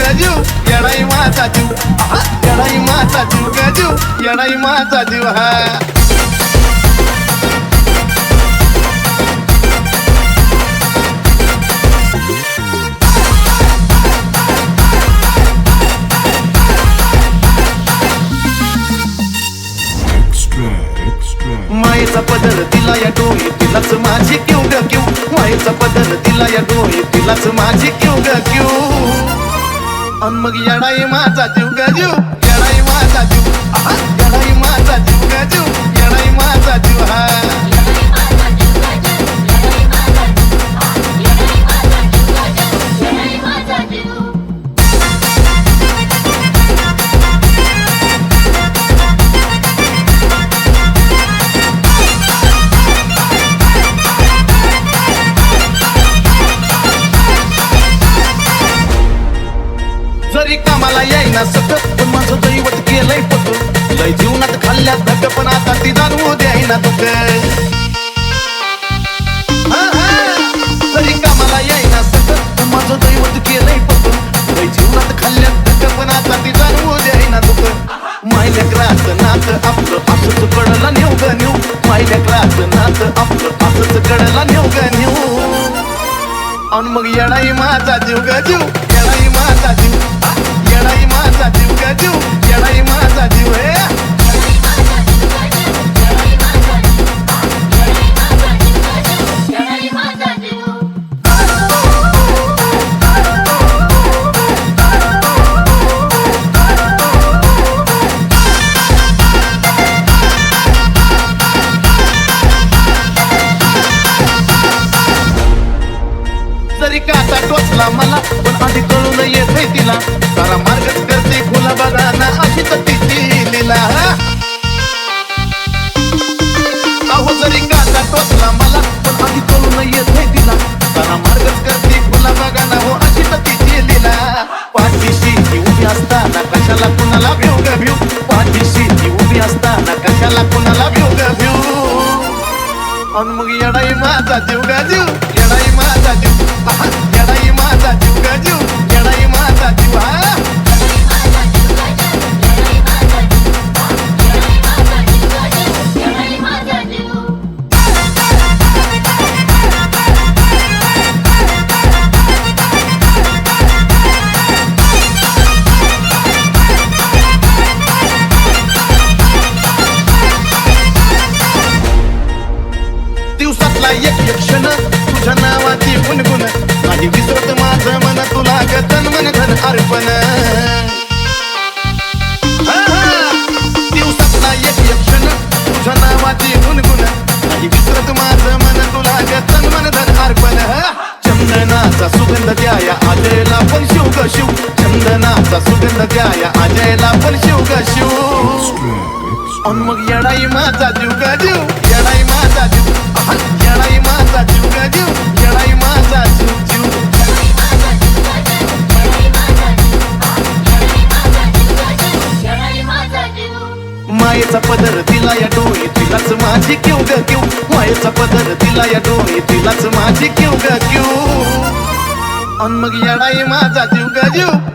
ग जीव येडाई माझा जीव येडाई माझा जीव ग जीव येडाई माझा जीव हा मायेचा पदर दिला या डोई तिलाच माझी क्यू ग क्यू मायेचा पदर दिला या डोई तिलाच माझी क्यू ग क्यू अन मग येडाई माझा जीव ग जीव येडाई माझा जीव येडाई माझा जीव ग जीव येडाई माझा जीव हा जरी कामाला येईना सतत पण माझं दैवत गेलंय पत लय जीवनात खाल्ल्यात धक पण आता ती जाणवू द्यायना दुःख जरी कामाला येईना सतत पण माझं दैवत गेलंय पत लय जीवनात खाल्ल्यात धक पण आता ती जाणवू द्यायना दुःख मायल्या क्राचं नातं आपलं असंच कडला नेऊ ग नेऊ मायल्या क्राचं नातं आपलं असंच कडला नेऊ ग नेऊ अन मग येडाई माझा जीव ग जीव येडाई माझा जीव येडाई माझा जीव ग जीव येडाई माझा जीव हे जरी काटा टोचला मला पण आधी कळून येते तिला सारा मार्गच करते खुला बघा ना अशी तर तिची लीला अहो जरी काटा टोचला मला पण आधी कळून येते तिला सारा मार्गच करते खुला बघा ना हो अशी तर तिची लीला पाठीशी ती उभी असताना कशाला कुणाला भिऊ ग भिऊ पाठीशी ती उभी असताना कशाला कुणाला भिऊ ग भिऊ अन मग येडाई माझा जीव ग जीव येडाई माझा जीव येडाई माझा जीव ग जीव येडाई माझा जीव दिवसातला एक एक क्षण तुझ्या नावाची गुणगुण नाही विसरत माझं मन तुला ग तन मन धन अर्पण दिवसातला एक एक क्षण तुझ्या नावाची गुणगुण नाही विसरत माझं मन तुला ग तन मन धन अर्पण चंदनाचा सुगंध द्याया अजयला पण शिव ग शिव चंदनाचा सुगंध द्याया अजयला पण शिव ग शिव अन मग येडाई माझा जीव ग जीव येडाई माझा जीव येडाई माझा जीव ग जीव येडाई माझा जीव जीव मायेचा पदर दिला या डोई तिलाच माझी क्यू ग क्यू मायेचा पदर दिला या डोई तिलाच माझी क्यू ग क्यू अन मग येडाई माझा जीव ग जीव